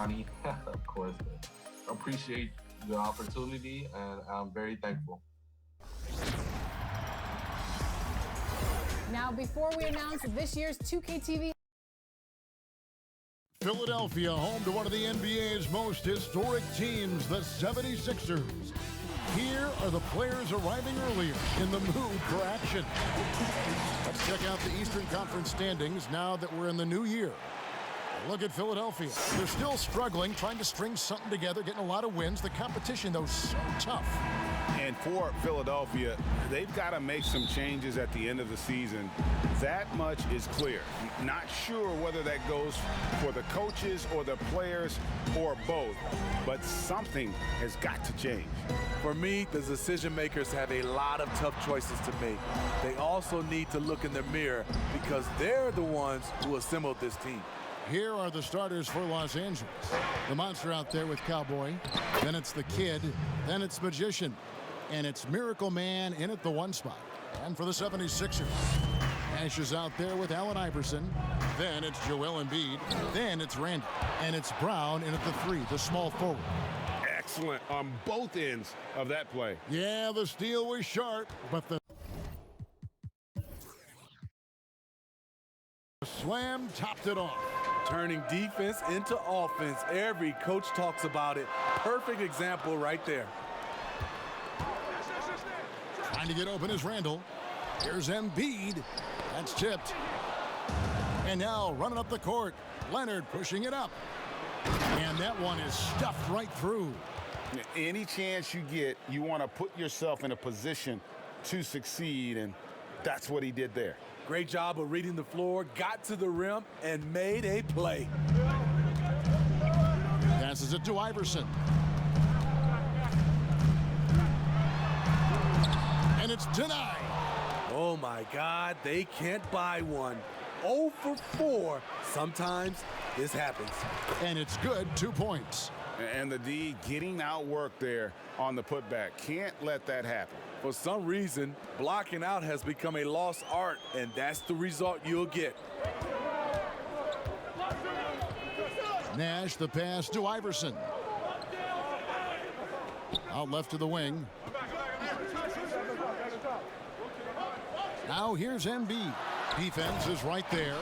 Ronnie, of course. Appreciate the opportunity, and I'm very thankful. Now, before we announce this year's 2K TV. Philadelphia, home to one of the NBA's most historic teams, the 76ers. Here are the players arriving earlier in the mood for action. Let's check out the Eastern Conference standings now that we're in the new year. Look at Philadelphia. They're still struggling, trying to string something together, getting a lot of wins. The competition, though, so tough. And for Philadelphia, they've got to make some changes at the end of the season. That much is clear. Not sure whether that goes for the coaches or the players or both, but something has got to change. For me, the decision makers have a lot of tough choices to make. They also need to look in the mirror because they're the ones who assembled this team. Here are the starters for Los Angeles. The monster out there with Cowboy. Then it's the Kid. Then it's Magician. And it's Miracle Man in at the 1 spot. And for the 76ers, Nash is out there with Allen Iverson. Then it's Joel Embiid. Then it's Randall. And it's Brown in at the 3, the small forward. Excellent on both ends of that play. Yeah, the steal was sharp, but the slam topped it off. Turning defense into offense. Every coach talks about it. Perfect example right there. Trying to get open is Randall. Here's Embiid. That's tipped. And now running up the court. Leonard pushing it up. And that one is stuffed right through. Any chance you get, you want to put yourself in a position to succeed, and that's what he did there. Great job of reading the floor, got to the rim, and made a play. Passes it to Iverson. And it's denied. Oh, my God, they can't buy one. 0 for 4. Sometimes this happens. And it's good, 2 points. And the D getting outworked there on the putback. Can't let that happen. For some reason, blocking out has become a lost art, and that's the result you'll get. Nash, the pass to Iverson. Out left to the wing. Now here's Embiid. Defense is right there.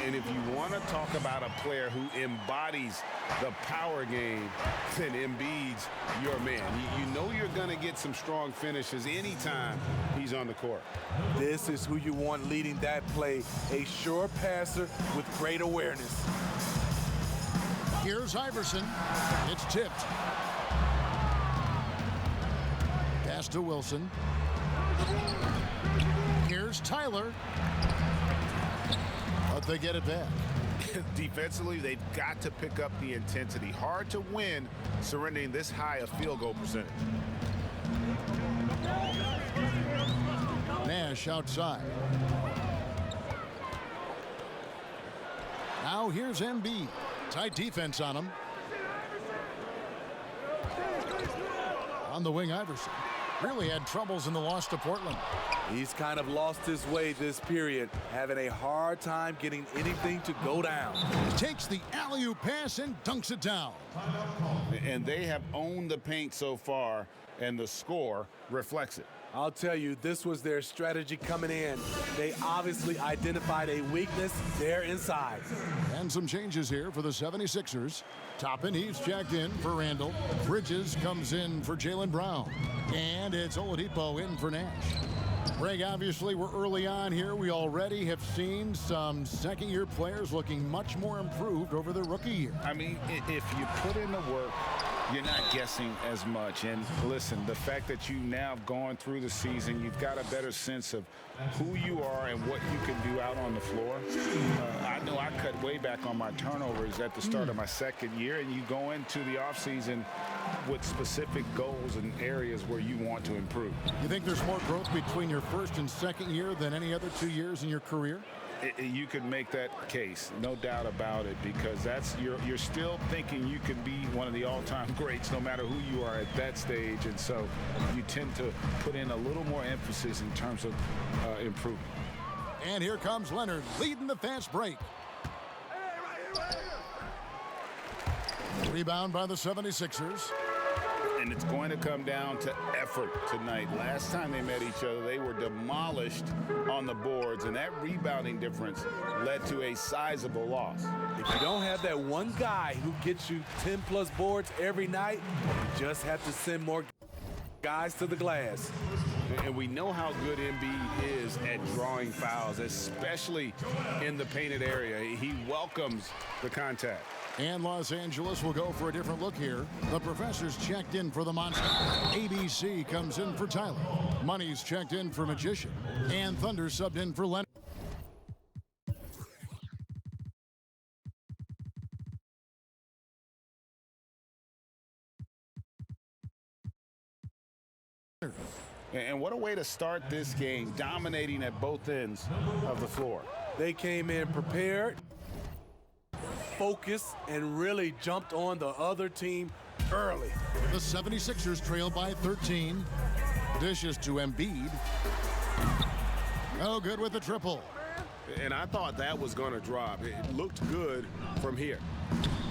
And if you want to talk about a player who embodies the power game, then Embiid's your man. You know you're going to get some strong finishes anytime he's on the court. This is who you want leading that play, a sure passer with great awareness. Here's Iverson. It's tipped. Pass to Wilson. Here's Tyler. But they get it back. Defensively, they've got to pick up the intensity. Hard to win surrendering this high a field goal percentage. Nash outside. Now here's Embiid. Tight defense on him. On the wing, Iverson. Really had troubles in the loss to Portland. He's kind of lost his way this period, having a hard time getting anything to go down. Takes the alley-oop pass and dunks it down. And they have owned the paint so far, and the score reflects it. I'll tell you, this was their strategy coming in. They obviously identified a weakness there inside. And some changes here for the 76ers. Toppin, he's checked in for Randall. Bridges comes in for Jaylen Brown. And it's Oladipo in for Nash. Greg, obviously, we're early on here. We already have seen some second-year players looking much more improved over their rookie year. I mean, if you put in the work, you're not guessing as much. And listen, the fact that you now have gone through the season, you've got a better sense of who you are and what you can do out on the floor. I know I cut way back on my turnovers at the start of my second year, and you go into the offseason with specific goals and areas where you want to improve. You think there's more growth between your first and second year than any other 2 years in your career? You could make that case, no doubt about it, because that's you're still thinking you can be one of the all-time greats no matter who you are at that stage, and so you tend to put in a little more emphasis in terms of improvement. And here comes Leonard leading the fast break. Rebound by the 76ers. And it's going to come down to effort tonight. Last time they met each other, they were demolished on the boards, and that rebounding difference led to a sizable loss. If you don't have that one guy who gets you 10-plus boards every night, you just have to send more guys to the glass. And we know how good Embiid is at drawing fouls, especially in the painted area. He welcomes the contact. And Los Angeles will go for a different look here. The Professor's checked in for the Monster. ABC comes in for Tyler. Money's checked in for Magician. And Thunder subbed in for Leonard. And what a way to start this game, dominating at both ends of the floor. They came in prepared, focused, and really jumped on the other team early. The 76ers trail by 13. Dishes to Embiid. No good with the triple. And I thought that was going to drop. It looked good from here.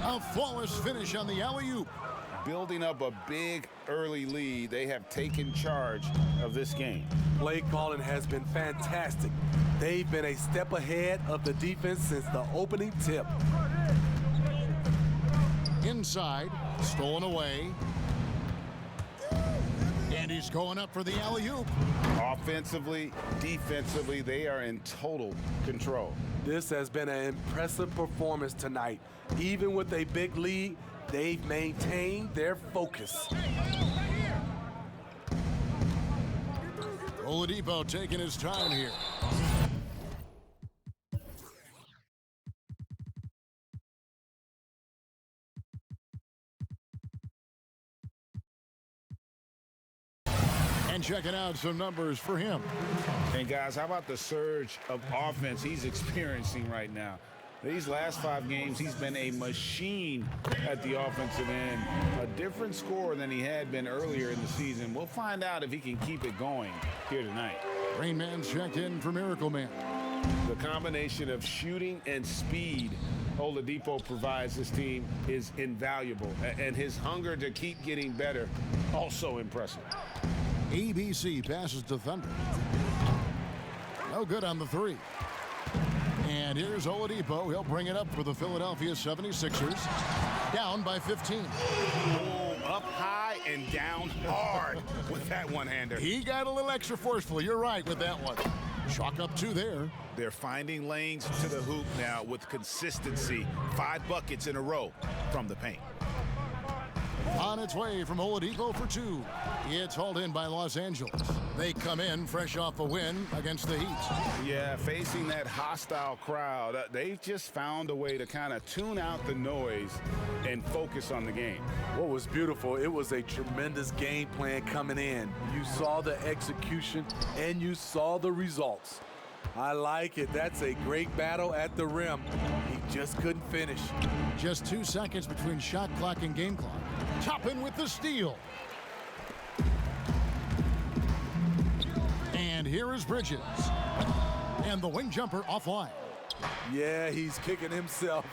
A flawless finish on the alley-oop. Building up a big early lead, they have taken charge of this game. Play calling has been fantastic. They've been a step ahead of the defense since the opening tip. Inside, stolen away. And he's going up for the alley-oop. Offensively, defensively, they are in total control. This has been an impressive performance tonight. Even with a big lead, they've maintained their focus. Oladipo taking his time here. And checking out some numbers for him. And guys, how about the surge of offense he's experiencing right now? These last 5 games, he's been a machine at the offensive end. A different scorer than he had been earlier in the season. We'll find out if he can keep it going here tonight. Rain Man's checked in for Miracle Man. The combination of shooting and speed Oladipo provides this team is invaluable. And his hunger to keep getting better, also impressive. ABC passes to Thunder. No good on the 3. And here's Oladipo. He'll bring it up for the Philadelphia 76ers. Down by 15. Oh, up high and down hard with that one-hander. He got a little extra forceful. You're right with that one. Chalk up 2 there. They're finding lanes to the hoop now with consistency. 5 buckets in a row from the paint. On its way from Oladipo for 2. It's hauled in by Los Angeles. They come in fresh off a win against the Heat. Yeah, facing that hostile crowd, they've just found a way to kind of tune out the noise and focus on the game. What was beautiful, it was a tremendous game plan coming in. You saw the execution and you saw the results. I like it. That's a great battle at the rim. He just couldn't finish. Just 2 seconds between shot clock and game clock. Toppin with the steal. And here is Bridges. And the wing jumper offline. Yeah, he's kicking himself.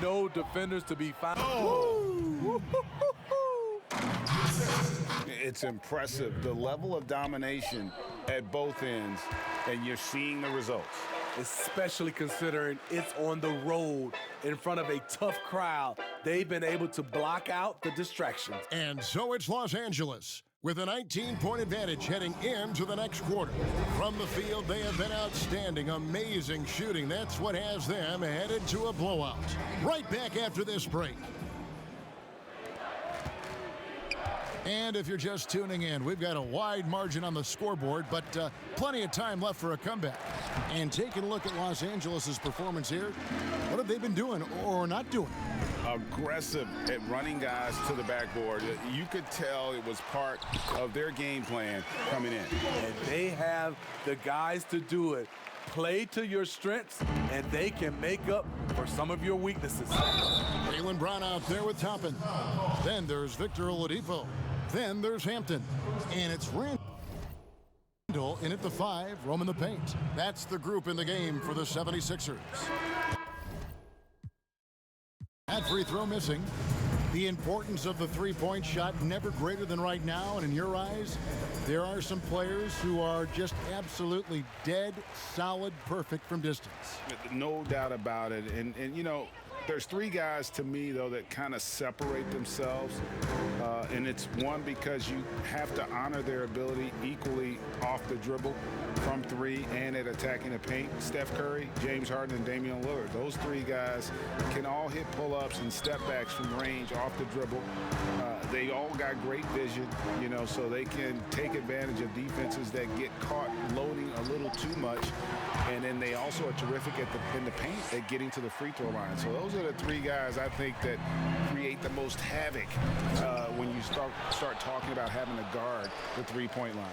No defenders to be found. Oh. It's impressive, the level of domination at both ends, and you're seeing the results. Especially considering it's on the road in front of a tough crowd. They've been able to block out the distractions. And so it's Los Angeles with a 19-point advantage heading into the next quarter. From the field, they have been outstanding, amazing shooting. That's what has them headed to a blowout. Right back after this break. And if you're just tuning in, we've got a wide margin on the scoreboard, but plenty of time left for a comeback. And taking a look at Los Angeles' performance here, what have they been doing or not doing? Aggressive at running guys to the backboard. You could tell it was part of their game plan coming in. And they have the guys to do it. Play to your strengths, and they can make up for some of your weaknesses. Jaylen Brown out there with Toppin. Then there's Victor Oladipo. Then there's Hampton. And it's Randall in at the 5, roaming the paint. That's the group in the game for the 76ers. That free throw missing. The importance of the three-point shot never greater than right now, and in your eyes, there are some players who are just absolutely dead, solid, perfect from distance. No doubt about it. And you know, there's three guys to me, though, that kind of separate themselves. And it's one, because you have to honor their ability equally off the dribble, from three, and at attacking the paint. Steph Curry, James Harden, and Damian Lillard. Those three guys can all hit pull-ups and step-backs from range off the dribble. They all got great vision, you know, so they can take advantage of defenses that get caught loading a little too much. And then they also are terrific in the paint at getting to the free throw line. So those are the three guys I think that create the most havoc when you start talking about having to guard the three-point line.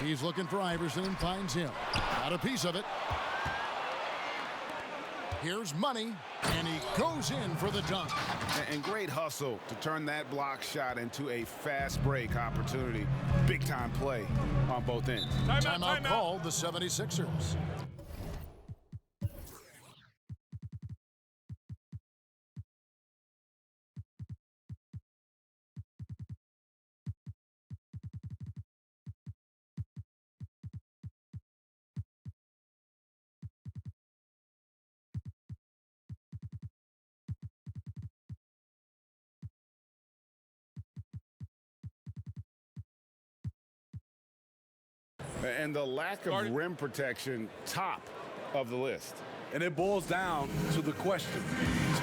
He's looking for Iverson and finds him. Got a piece of it. Here's Money, and he goes in for the dunk. And great hustle to turn that block shot into a fast break opportunity. Big time play on both ends. Timeout called the 76ers. And the lack of rim protection, top of the list. And it boils down to the question,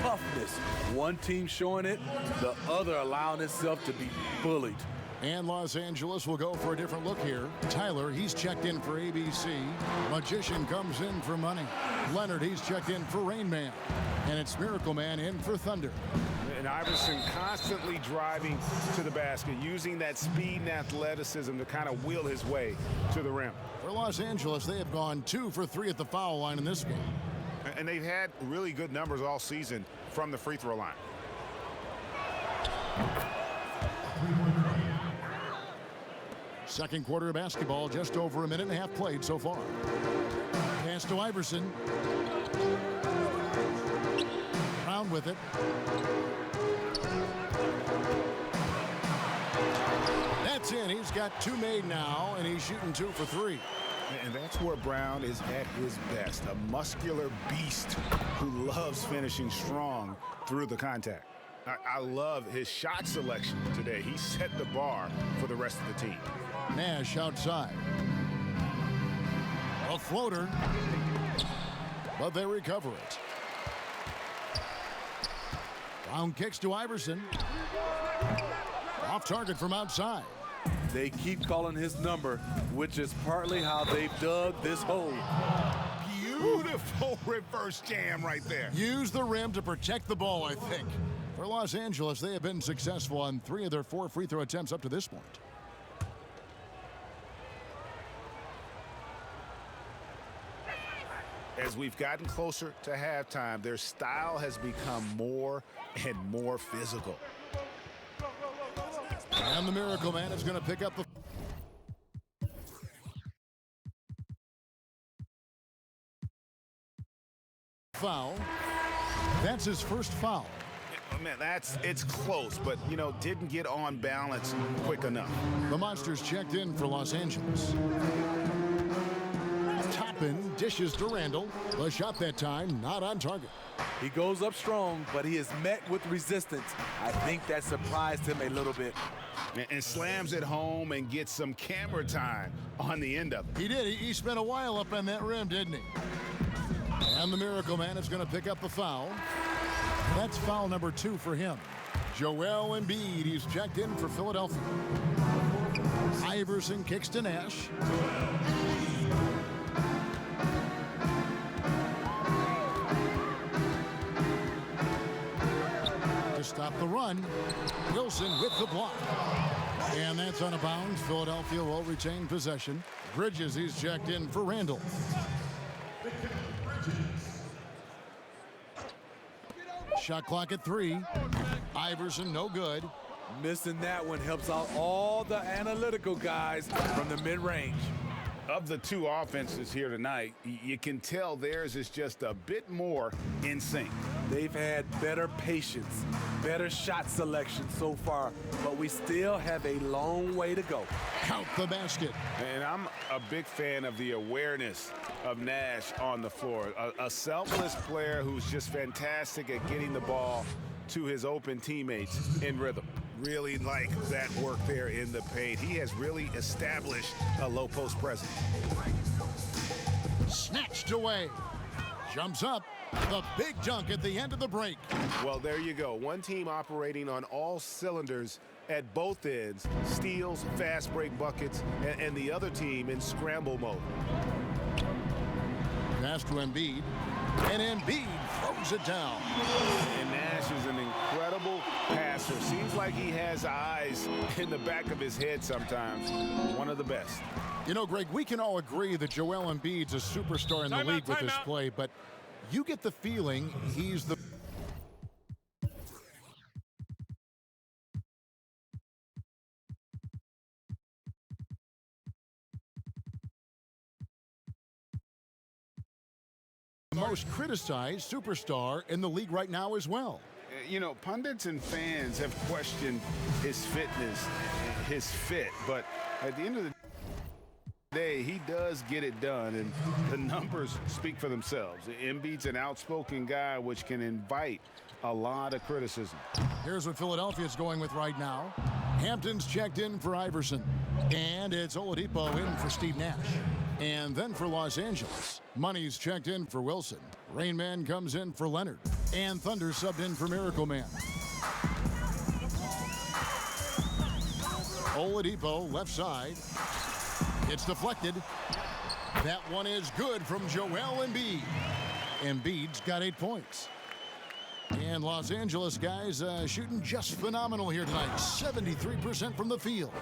toughness. One team showing it, the other allowing itself to be bullied. And Los Angeles will go for a different look here. Tyler, he's checked in for ABC. Magician comes in for Money. Leonard, he's checked in for Rain Man. And it's Miracle Man in for Thunder. And Iverson constantly driving to the basket, using that speed and athleticism to kind of wheel his way to the rim. For Los Angeles, they have gone 2 for 3 at the foul line in this game. And they've had really good numbers all season from the free throw line. Second quarter of basketball, just over a minute and a half played so far. Pass to Iverson. Brown with it. That's in. He's got 2 made now, and he's shooting 2 for 3. And that's where Brown is at his best, a muscular beast who loves finishing strong through the contact. I love his shot selection today. He set the bar for the rest of the team. Nash outside. A floater, but they recover it. Brown kicks to Iverson. Off target from outside. They keep calling his number, which is partly how they've dug this hole. Beautiful reverse jam right there. Use the rim to protect the ball, I think. For Los Angeles, they have been successful on 3 of their 4 free throw attempts up to this point. As we've gotten closer to halftime, their style has become more and more physical. And the Miracle Man is going to pick up the foul. That's his first foul. Man, it's close, but, you know, didn't get on balance quick enough. The Monsters checked in for Los Angeles. Toppin dishes to Randall. The shot that time not on target. He goes up strong, but he is met with resistance. I think that surprised him a little bit. And slams it home and gets some camera time on the end of it. He did. He spent a while up on that rim, didn't he? And the Miracle Man is going to pick up the foul. That's foul number 2 for him. Joel Embiid, he's checked in for Philadelphia. Iverson kicks to Nash. To stop the run, Wilson with the block. And that's out of bounds. Philadelphia will retain possession. Bridges, he's checked in for Randall. Shot clock at 3. Iverson, no good. Missing that one helps out all the analytical guys from the mid-range. Of the two offenses here tonight, you can tell theirs is just a bit more in sync. They've had better patience, better shot selection so far, but we still have a long way to go. Count the basket. And I'm a big fan of the awareness of Nash on the floor. A selfless player who's just fantastic at getting the ball to his open teammates in rhythm. Really like that work there in the paint. He has really established a low post presence. Snatched away. Jumps up. The big dunk at the end of the break. Well, there you go. One team operating on all cylinders at both ends. Steals, fast break buckets, and the other team in scramble mode. Pass to Embiid. And Embiid throws it down. And Nash is an incredible passer. Seems like he has eyes in the back of his head sometimes. One of the best. You know, Greg, we can all agree that Joel Embiid's a superstar in the league with this play, but you get the feeling he's the most criticized superstar in the league right now as well. You know, pundits and fans have questioned his fitness, his fit, but at the end of the day, he does get it done, and the numbers speak for themselves. Embiid's an outspoken guy, which can invite a lot of criticism. Here's what Philadelphia's going with right now. Hampton's checked in for Iverson, and it's Oladipo in for Steve Nash. And then for Los Angeles, Money's checked in for Wilson. Rain Man comes in for Leonard, and Thunder subbed in for Miracle Man. Oladipo, left side. It's deflected. That one is good from Joel Embiid. Embiid's got 8 points. And Los Angeles guys shooting just phenomenal here tonight. 73% from the field.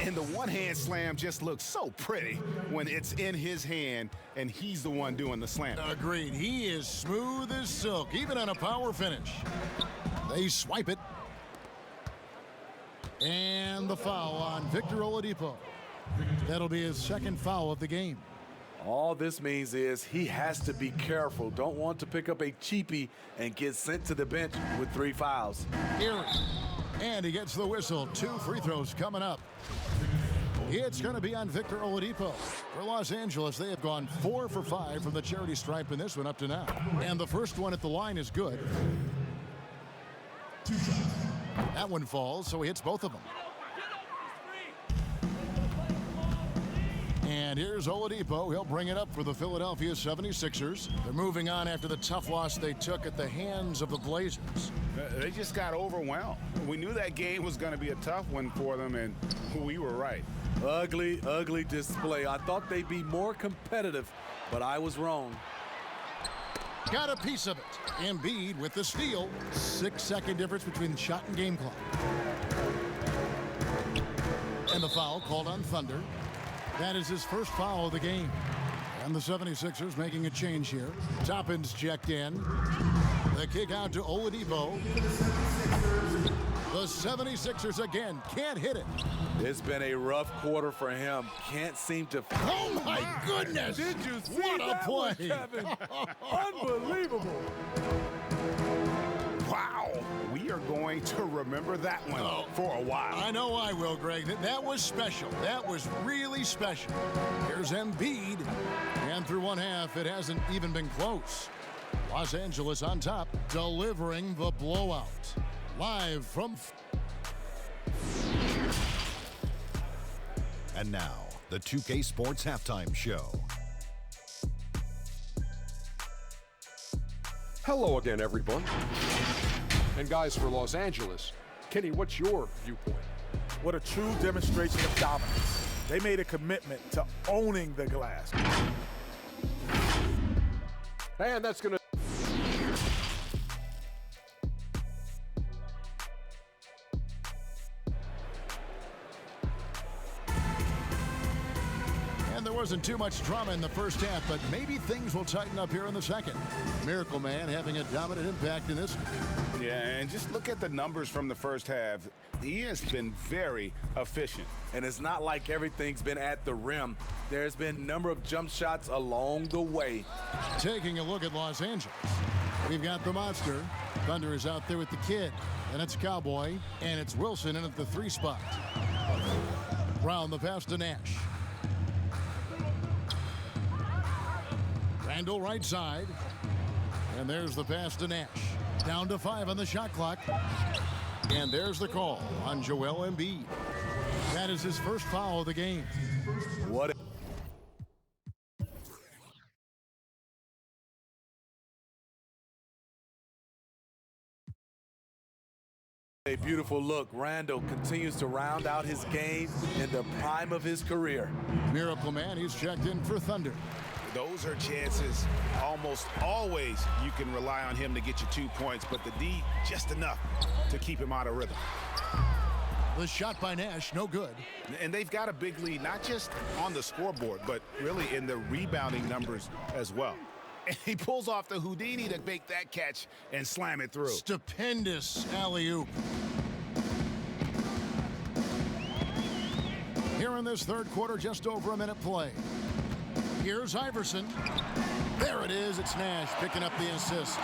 And the one-hand slam just looks so pretty when it's in his hand and he's the one doing the slam. Agreed. He is smooth as silk, even on a power finish. They swipe it. And the foul on Victor Oladipo. That'll be his second foul of the game. All this means is he has to be careful. Don't want to pick up a cheapie and get sent to the bench with 3 fouls. Erie. And he gets the whistle. 2 free throws coming up. It's going to be on Victor Oladipo. For Los Angeles, they have gone 4 for 5 from the charity stripe in this one up to now. And the first one at the line is good. That one falls, so he hits both of them. And here's Oladipo. He'll bring it up for the Philadelphia 76ers. They're moving on after the tough loss they took at the hands of the Blazers. They just got overwhelmed. We knew that game was going to be a tough one for them, and we were right. Ugly, ugly display. I thought they'd be more competitive, but I was wrong. Got a piece of it. Embiid with the steal. 6-second difference between the shot and game clock. And the foul called on Thunder. That is his first foul of the game. And the 76ers making a change here. Toppin's checked in. The kick out to Oladipo. The 76ers again can't hit it. It's been a rough quarter for him. Can't seem to. Oh my goodness! Did you see what a that play? one, Kevin? Unbelievable. Wow. We are going to remember that one for a while. I know I will, Greg. That was special. That was really special. Here's Embiid. And through one half, it hasn't even been close. Los Angeles on top, delivering the blowout. Live from... And now, the 2K Sports Halftime Show. Hello again, everyone. And guys, for Los Angeles, Kenny, what's your viewpoint? What a true demonstration of dominance. They made a commitment to owning the glass. And that's going to... wasn't too much drama in the first half, but maybe things will tighten up here in the second. Miracle Man having a dominant impact in this. Yeah, and just look at the numbers from the first half. He has been very efficient. And it's not like everything's been at the rim. There's been a number of jump shots along the way. Taking a look at Los Angeles. We've got the monster. Thunder is out there with the kid. And it's Cowboy. And it's Wilson in at the 3 spot. Brown the pass to Nash. Randall right side. And there's the pass to Nash. Down to 5 on the shot clock. And there's the call on Joel Embiid. That is his first foul of the game. What a beautiful look. Randall continues to round out his game in the prime of his career. Miracle Man, he's checked in for Thunder. Those are chances almost always you can rely on him to get you 2 points, but the D just enough to keep him out of rhythm. The shot by Nash, no good. And they've got a big lead, not just on the scoreboard, but really in the rebounding numbers as well. And he pulls off the Houdini to make that catch and slam it through. Stupendous alley-oop. Here in this third quarter, just over a minute play. Here's Iverson. There it is. It's Nash picking up the assists.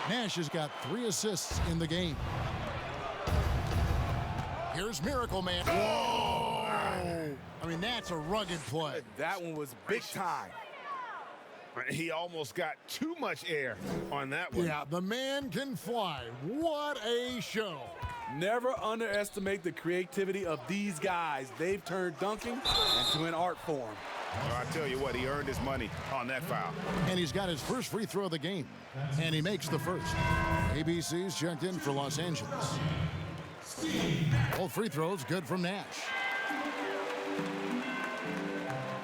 Nash has got 3 assists in the game. Here's Miracle Man. Whoa! I mean, that's a rugged play. That one was big time. He almost got too much air on that one. Yeah, the man can fly. What a show. Never underestimate the creativity of these guys. They've turned dunking into an art form. Well, I tell you what, he earned his money on that foul. And he's got his first free throw of the game. And he makes the first. ABC's checked in for Los Angeles. All free throws good from Nash.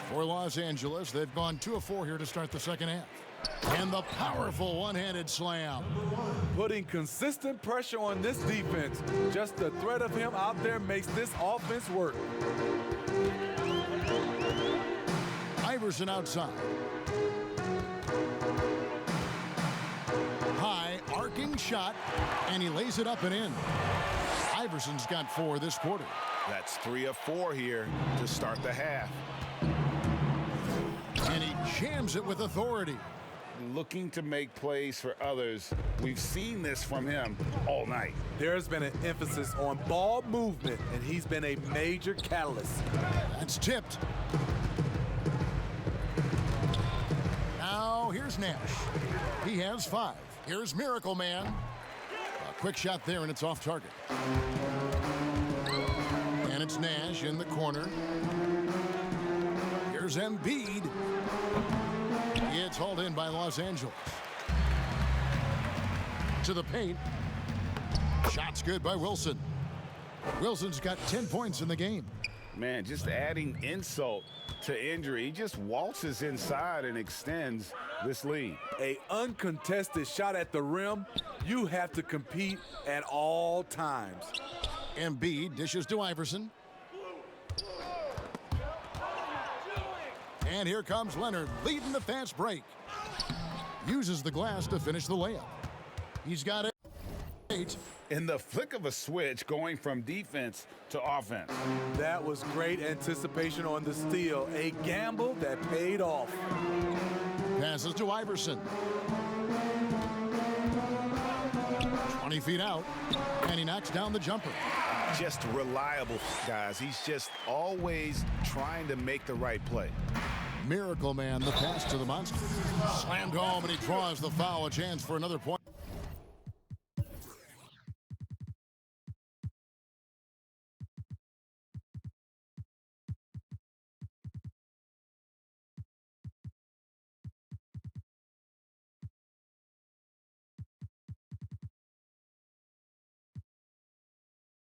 For Los Angeles, they've gone 2 of 4 here to start the second half. And the powerful one-handed slam. Putting consistent pressure on this defense. Just the threat of him out there makes this offense work. Iverson outside. High arcing shot, and he lays it up and in. Iverson's got 4 this quarter. That's 3 of 4 here to start the half. And he jams it with authority. Looking to make plays for others. We've seen this from him all night. There's been an emphasis on ball movement, and he's been a major catalyst. That's tipped. Now here's Nash. He has 5. Here's Miracle Man. A quick shot there, and it's off target. And it's Nash in the corner. Here's Embiid. It's hauled in by Los Angeles. To the paint. Shot's good by Wilson. Wilson's got 10 points in the game. Man, just adding insult to injury. He just waltzes inside and extends this lead. A uncontested shot at the rim. You have to compete at all times. Embiid dishes to Iverson. And here comes Leonard leading the fast break. Uses the glass to finish the layup. He's got 8. In the flick of a switch, going from defense to offense. That was great anticipation on the steal. A gamble that paid off. Passes to Iverson. 20 feet out, and he knocks down the jumper. Just reliable, guys. He's just always trying to make the right play. Miracle Man, the pass to the monster. Slammed home, and he draws the foul. A chance for another point.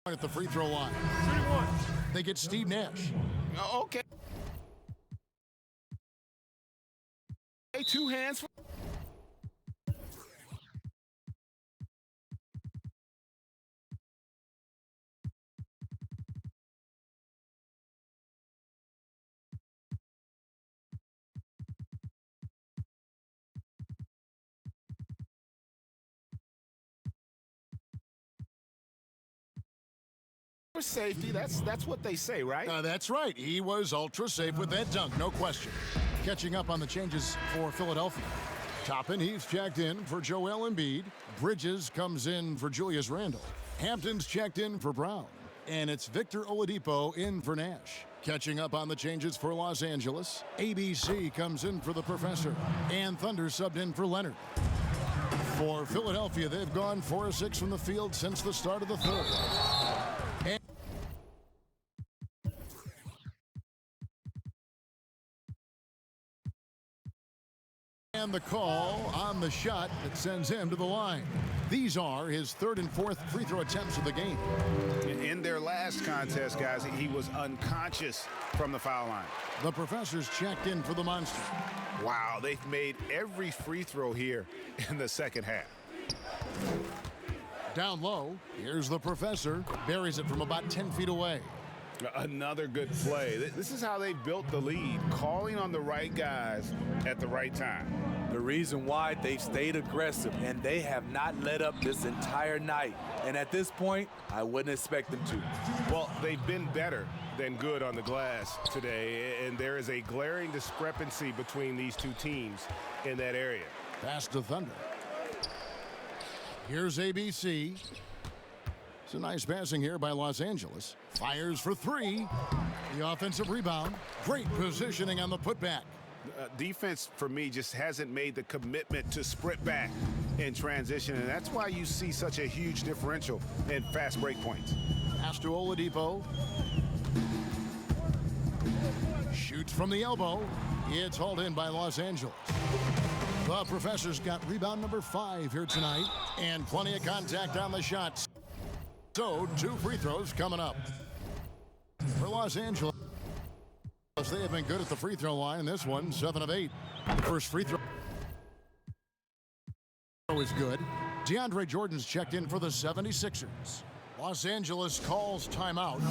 At the free throw line. They get Steve Nash. Okay. Hey, 2 hands. safety. That's what they say, right? That's right. He was ultra safe with that dunk, no question. Catching up on the changes for Philadelphia. Toppin, he's checked in for Joel Embiid. Bridges comes in for Julius Randle. Hampton's checked in for Brown. And it's Victor Oladipo in for Nash. Catching up on the changes for Los Angeles. ABC comes in for the Professor. And Thunder subbed in for Leonard. For Philadelphia, they've gone 4 of 6 from the field since the start of the third. And the call on the shot that sends him to the line. These are his 3rd and 4th free throw attempts of the game. In their last contest, guys, he was unconscious from the foul line. The Professor's checked in for the Monster. Wow, they've made every free throw here in the second half. Down low, here's the Professor. Buries it from about 10 feet away. Another good play. This is how they built the lead, calling on the right guys at the right time. The reason why they've stayed aggressive, and they have not let up this entire night. And at this point, I wouldn't expect them to. Well, they've been better than good on the glass today, and there is a glaring discrepancy between these two teams in that area. Pass to Thunder. Here's ABC. It's a nice passing here by Los Angeles. Fires for 3. The offensive rebound. Great positioning on the putback. Defense, for me, just hasn't made the commitment to sprint back in transition, and that's why you see such a huge differential in fast break points. Pass to Oladipo. Shoots from the elbow. It's hauled in by Los Angeles. The Professor's got rebound number 5 here tonight, and plenty of contact on the shots. So, 2 free throws coming up. For Los Angeles, they have been good at the free throw line. This one, 7 of 8. The first free throw is good. DeAndre Jordan's checked in for the 76ers. Los Angeles calls timeout.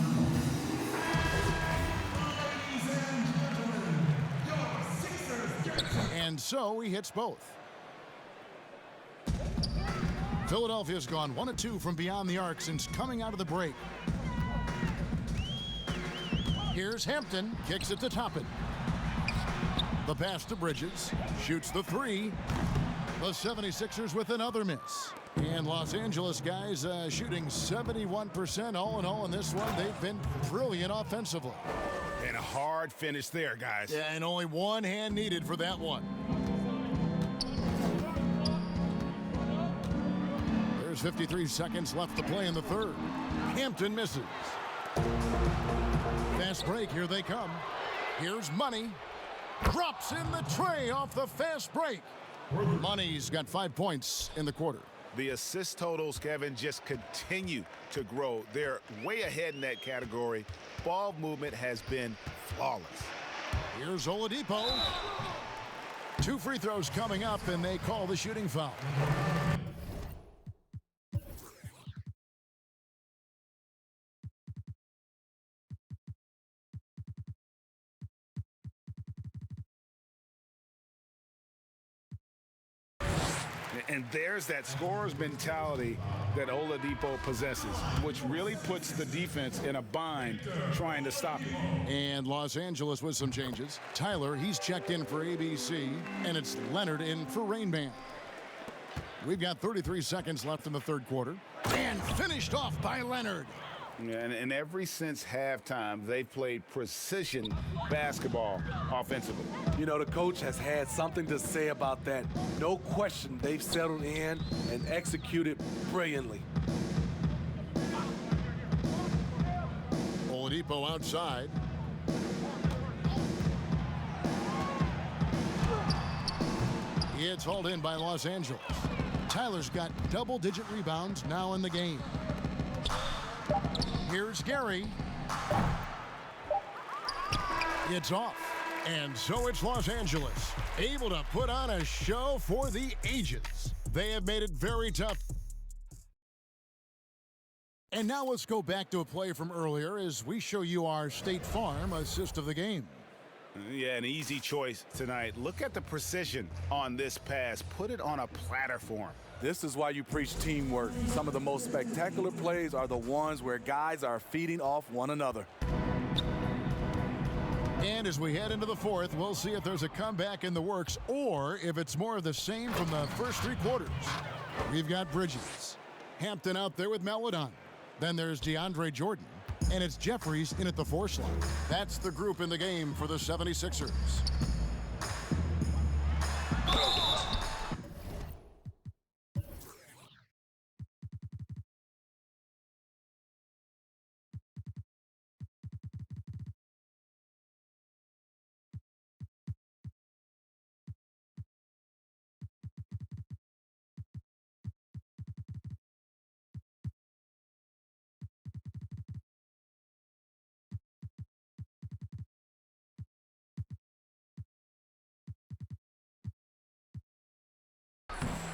And so he hits both. Philadelphia's gone 1 of 2 from beyond the arc since coming out of the break. Here's Hampton, kicks it to Toppin. The pass to Bridges, shoots the 3. The 76ers with another miss. And Los Angeles guys shooting 71% all in all in this one. They've been brilliant offensively. And a hard finish there, guys. Yeah, and only one hand needed for that one. There's 53 seconds left to play in the third. Hampton misses. Fast break, here they come. Here's Money. Drops in the tray off the fast break. Money's got 5 points in the quarter. The assist totals, Kevin, just continue to grow. They're way ahead in that category. Ball movement has been flawless. Here's Oladipo. 2 free throws coming up, and they call the shooting foul. And there's that scorer's mentality that Oladipo possesses, which really puts the defense in a bind trying to stop him. And Los Angeles with some changes. Tyler, he's checked in for ABC, and it's Leonard in for Rain Man. We've got 33 seconds left in the third quarter. And finished off by Leonard. And ever since halftime, they've played precision basketball offensively. You know, the coach has had something to say about that. No question, they've settled in and executed brilliantly. Oladipo outside. It's hauled in by Los Angeles. Tyler's got double-digit rebounds now in the game. Here's Gary. It's off. And so it's Los Angeles, able to put on a show for the ages. They have made it very tough. And now let's go back to a play from earlier as we show you our State Farm assist of the game. Yeah, an easy choice tonight. Look at the precision on this pass. Put it on a platter for him. This is why you preach teamwork. Some of the most spectacular plays are the ones where guys are feeding off one another. And as we head into the fourth, we'll see if there's a comeback in the works or if it's more of the same from the first three quarters. We've got Bridges, Hampton out there with Melodon. Then there's DeAndre Jordan, and it's Jeffries in at the 4 slot. That's the group in the game for the 76ers.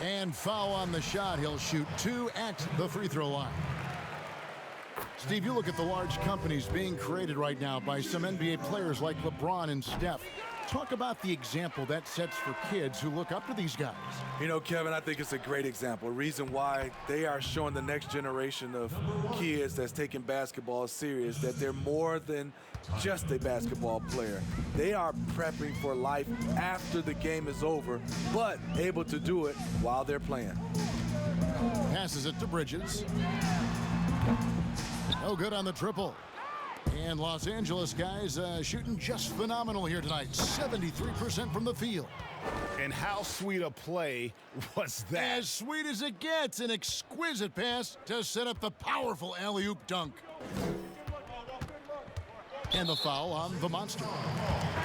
And foul on the shot. He'll shoot 2 at the free throw line. Steve, you look at the large companies being created right now by some NBA players like LeBron and Steph. Talk about the example that sets for kids who look up to these guys. You know, Kevin, I think it's a great example. A reason why they are showing the next generation of kids that's taking basketball serious that they're more than just a basketball player. They are prepping for life after the game is over, but able to do it while they're playing. Passes it to Bridges. No good on the triple. And Los Angeles guys shooting just phenomenal here tonight. 73% from the field. And how sweet a play was that? As sweet as it gets. An exquisite pass to set up the powerful alley-oop dunk. And the foul on the monster.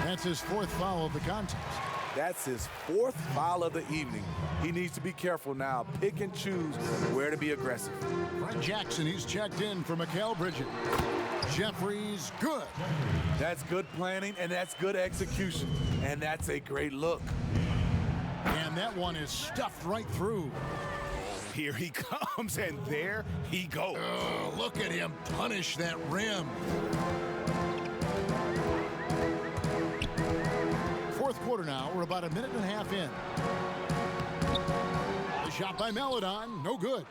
That's his 4th foul of the contest. That's his 4th foul of the evening. He needs to be careful now. Pick and choose where to be aggressive. Fred Jackson, he's checked in for Mikal Bridges. Jeffries, good. That's good planning, and that's good execution. And that's a great look. And that one is stuffed right through. Here he comes, and there he goes. Oh, look at him punish that rim. Fourth quarter now. We're about a minute and a half in. The shot by Melodon, no good.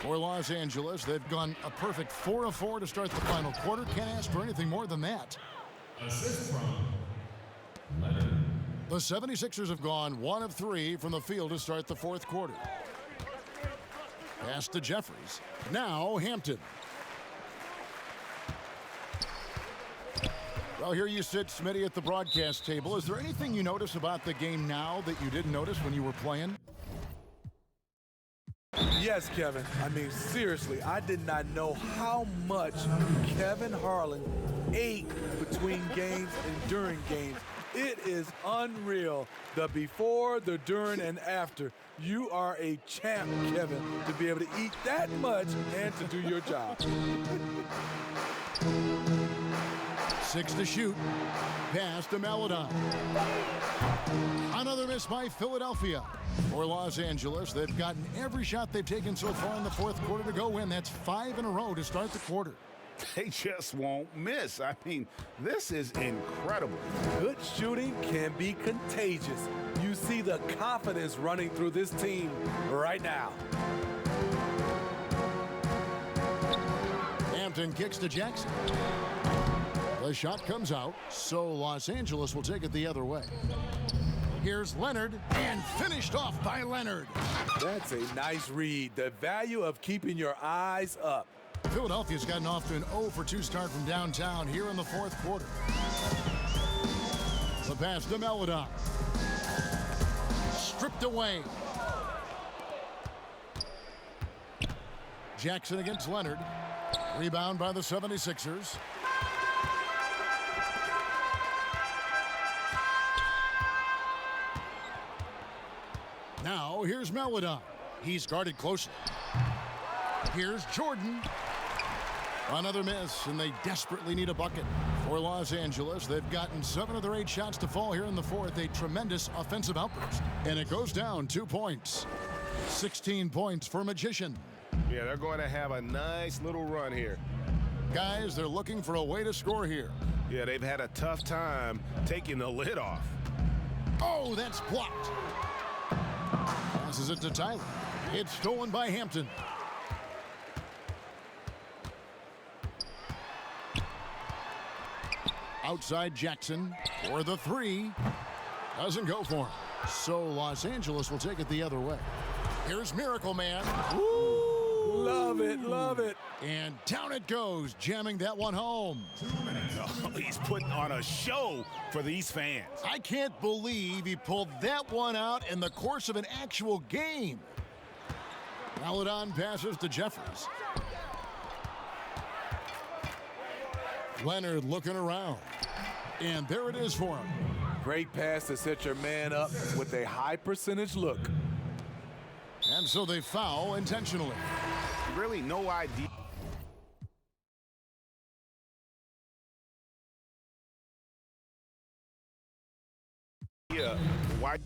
For Los Angeles, they've gone a perfect 4 of 4 to start the final quarter. Can't ask for anything more than that. Assist from Leonard. The 76ers have gone 1 of 3 from the field to start the fourth quarter. Pass to Jeffries. Now Hampton. Well, here you sit, Smitty, at the broadcast table. Is there anything you notice about the game now that you didn't notice when you were playing? Yes, Kevin. I mean, seriously, I did not know how much Kevin Harlan ate between games and during games. It is unreal. The before, the during, and after. You are a champ, Kevin, to be able to eat that much and to do your job. 6 to shoot. Pass to Melodon. Another miss by Philadelphia. For Los Angeles, they've gotten every shot they've taken so far in the fourth quarter to go in. That's 5 in a row to start the quarter. They just won't miss. I mean, this is incredible. Good shooting can be contagious. You see the confidence running through this team right now. Hampton kicks to Jackson. The shot comes out, so Los Angeles will take it the other way. Here's Leonard, and finished off by Leonard. That's a nice read. The value of keeping your eyes up. Philadelphia's gotten off to an 0 for 2 start from downtown here in the fourth quarter. The pass to Melodon. Stripped away. Jackson against Leonard. Rebound by the 76ers. Now here's Melodon. He's guarded closely. Here's Jordan. Another miss, and they desperately need a bucket. For Los Angeles, they've gotten 7 of their 8 shots to fall here in the fourth. A tremendous offensive outburst. And it goes down 2 points. 16 points for Magician. Yeah, they're going to have a nice little run here. Guys, they're looking for a way to score here. Yeah, they've had a tough time taking the lid off. Oh, that's blocked. Passes it to Tyler. It's stolen by Hampton. Outside Jackson for the three. Doesn't go for him. So Los Angeles will take it the other way. Here's Miracle Man. Woo! Love it, love it. And down it goes, jamming that one home. Oh, he's putting on a show for these fans. I can't believe he pulled that one out in the course of an actual game. Maladon passes to Jeffries. Leonard looking around. And there it is for him. Great pass to set your man up with a high percentage look. And so they foul intentionally. Really no idea. Why?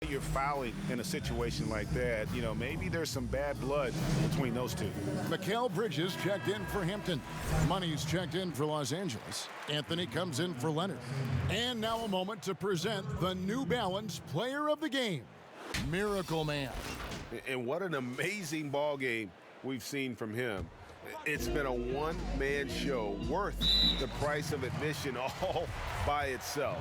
You're fouling in a situation like that, you know, maybe there's some bad blood between those two. Mikal Bridges checked in for Hampton. Money's checked in for Los Angeles. Anthony comes in for Leonard. And now a moment to present the New Balance Player of the Game, Miracle Man. And what an amazing ball game we've seen from him. It's been a one-man show worth the price of admission all by itself.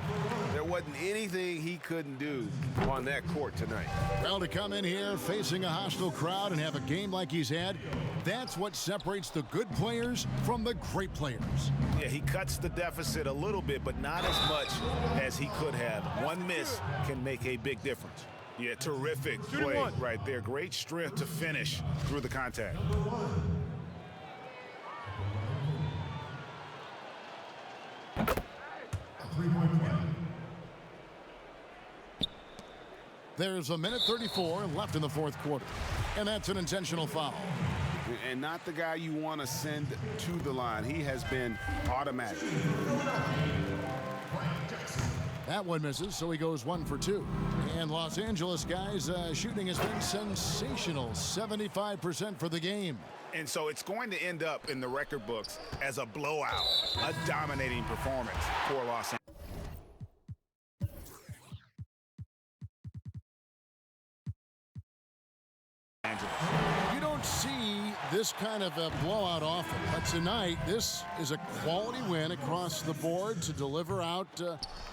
There wasn't anything he couldn't do on that court tonight. Well, to come in here facing a hostile crowd and have a game like he's had, that's what separates the good players from the great players. Yeah, he cuts the deficit a little bit, but not as much as he could have. One miss can make a big difference. Yeah, terrific play right there. Great strength to finish through the contact. There's a minute 34 left in the fourth quarter, and that's an intentional foul. And not the guy you want to send to the line. He has been automatic. That one misses, so he goes 1 for 2. And Los Angeles guys, shooting has been sensational, 75% for the game. And so it's going to end up in the record books as a blowout, a dominating performance for Los Angeles. You don't see this kind of a blowout often, but tonight this is a quality win across the board to deliver out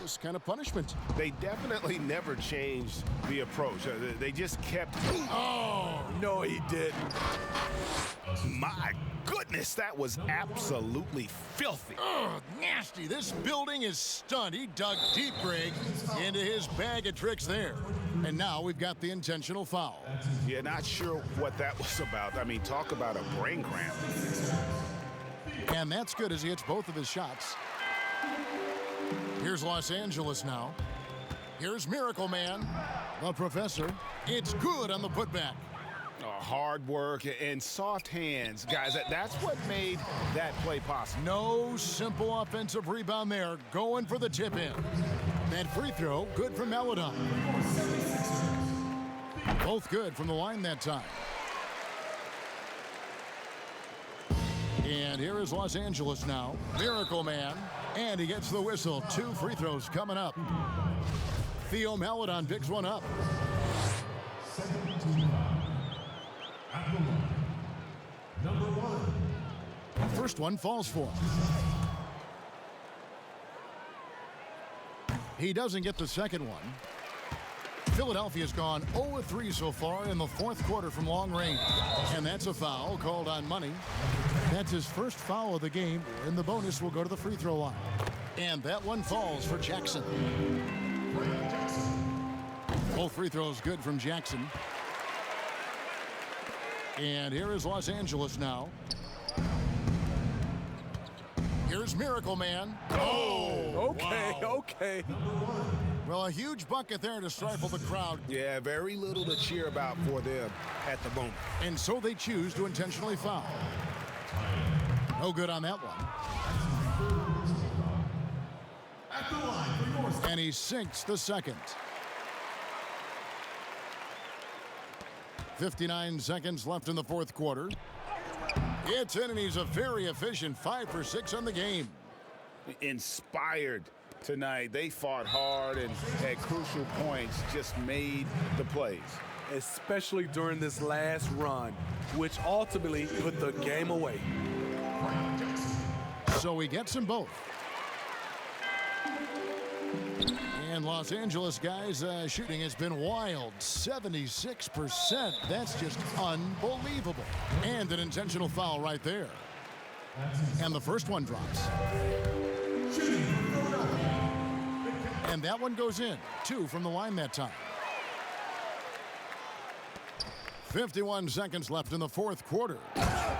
this kind of punishment. They definitely never changed the approach. They just kept. Oh, no, he didn't. My goodness, that was absolutely filthy. Oh, nasty. This building is stunned. He dug deep, Greg, into his bag of tricks there. And now we've got the intentional foul. Yeah, not sure what that was about. I mean, talk about a brain cramp. And that's good as he hits both of his shots. Here's Los Angeles now. Here's Miracle Man, the professor. It's good on the putback. Hard work and soft hands, guys. That's what made that play possible. No simple offensive rebound there. Going for the tip in. That free throw, good for Maladon. Both good from the line that time. And here is Los Angeles now. Miracle Man. And he gets the whistle. 2 free throws coming up. Theo Maladon picks one up. Number 1. First one falls for him. He doesn't get the second one. Philadelphia's gone 0-3 so far in the fourth quarter from long range. And that's a foul called on Money. That's his first foul of the game, and the bonus will go to the free throw line. And that one falls for Jackson. Both free throws good from Jackson. And here is Los Angeles now. Here's Miracle Man. Oh, okay, wow. okay. Well, a huge bucket there to stifle the crowd. Yeah, very little to cheer about for them at the moment. And so they choose to intentionally foul. No good on that one. And he sinks the second. 59 seconds left in the fourth quarter. It's in, and he's a very efficient 5 for 6 on the game. Inspired tonight. They fought hard and at crucial points just made the plays. Especially during this last run, which ultimately put the game away. So he gets them both. And Los Angeles guys, shooting has been wild. 76%. That's just unbelievable. And an intentional foul right there. And the first one drops. And that one goes in. 2 from the line that time. 51 seconds left in the fourth quarter.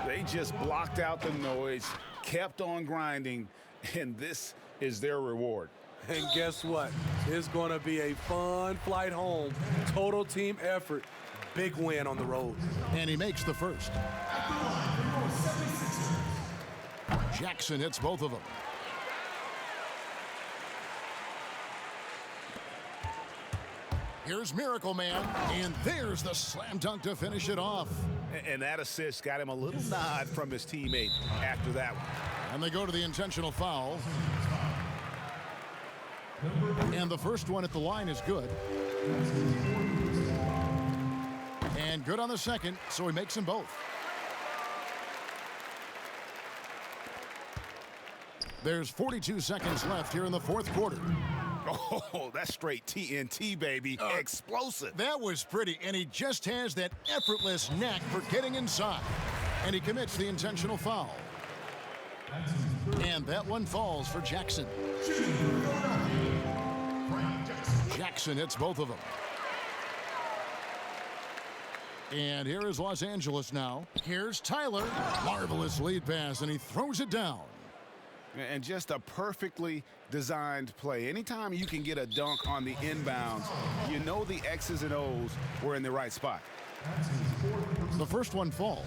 They just blocked out the noise, kept on grinding, and this is their reward. And guess what? It's going to be a fun flight home. Total team effort. Big win on the road. And he makes the first. Jackson hits both of them. Here's Miracle Man, and there's the slam dunk to finish it off. And that assist got him a little nod from his teammate after that one. And they go to the intentional foul. And the first one at the line is good. And good on the second, so he makes them both. There's 42 seconds left here in the fourth quarter. Oh, that's straight TNT, baby. Explosive. That was pretty, and he just has that effortless knack for getting inside. And he commits the intentional foul. And that one falls for Jackson. Jackson hits both of them. And here is Los Angeles now. Here's Tyler. Marvelous lead pass, and he throws it down. And just a perfectly designed play. Anytime you can get a dunk on the inbounds, you know the X's and O's were in the right spot. The first one falls.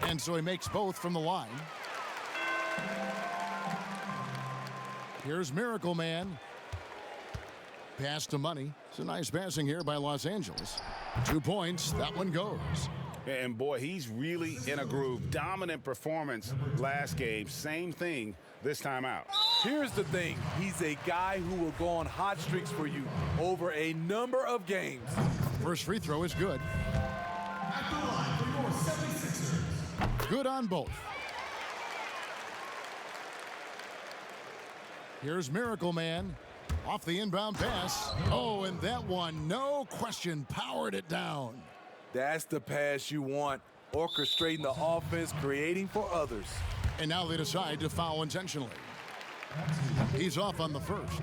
And so he makes both from the line. Here's Miracle Man. Pass to Money. It's a nice passing here by Los Angeles. 2 points. That one goes. And boy, he's really in a groove. Dominant performance last game. Same thing this time out. Here's the thing. He's a guy who will go on hot streaks for you over a number of games. First free throw is good. Good on both. Here's Miracle Man. Off the inbound pass. Oh, and that one, no question, powered it down. That's the pass you want. Orchestrating the offense, creating for others. And now they decide to foul intentionally. He's off on the first.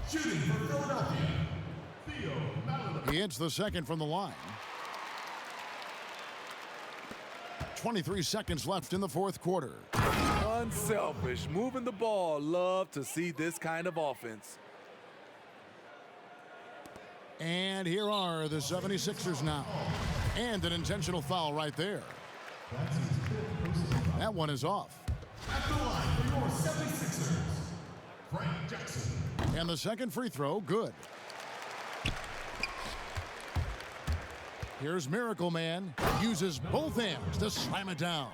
Shooting for Philadelphia, He hits the second from the line. 23 seconds left in the fourth quarter. Unselfish, moving the ball. Love to see this kind of offense. And here are the 76ers now. And an intentional foul right there. That one is off. at the line for your 76ers, Frank Jackson. And the second free throw, good. Here's Miracle Man. Uses both hands to slam it down.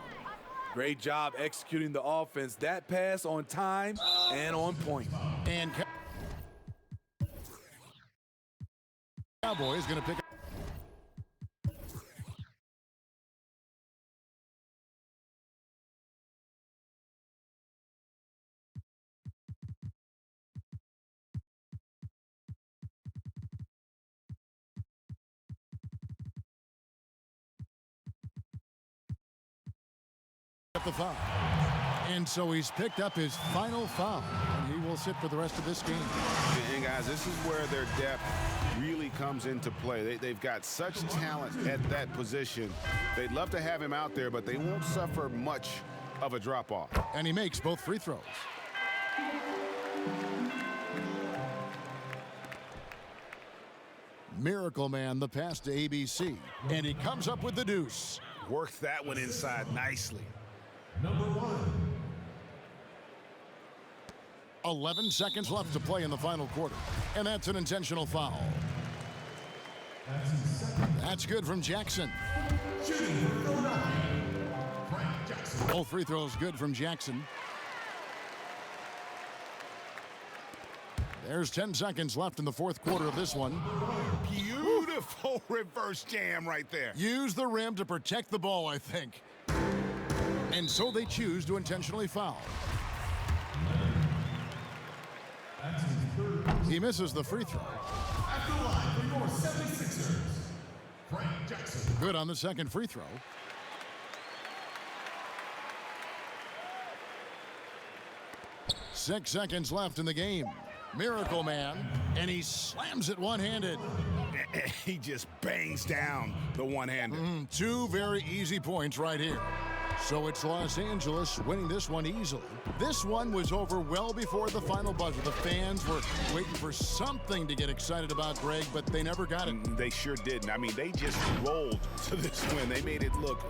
Great job executing the offense. That pass on time and on point. And Cowboys going to pick up. The foul. And so he's picked up his final foul, and he will sit for the rest of this game. And guys, this is where their depth really comes into play. They've got such talent at that position. They'd love to have him out there, but they won't suffer much of a drop-off. And he makes both free throws. Miracle Man, the pass to ABC, and he comes up with the deuce. Worked that one inside nicely. Number one. 11 seconds left to play in the final quarter, and that's an intentional foul. That's good from Jackson. Shooting for Philadelphia, Frank Jackson. Both free throws good from Jackson. There's 10 seconds left in the fourth quarter of this one. Beautiful reverse jam right there. Use the rim to protect the ball, I think. And so they choose to intentionally foul. He misses the free throw. At the line for your 76ers, Frank Jackson. Good on the second free throw. Six seconds left in the game. Miracle Man, and he slams it one-handed. He just bangs down the one-handed. Two very easy points right here. So it's Los Angeles winning this one easily. This one was over well before the final buzzer. The fans were waiting for something to get excited about, Greg, but they never got it. They sure didn't. I mean, they just rolled to this win. They made it look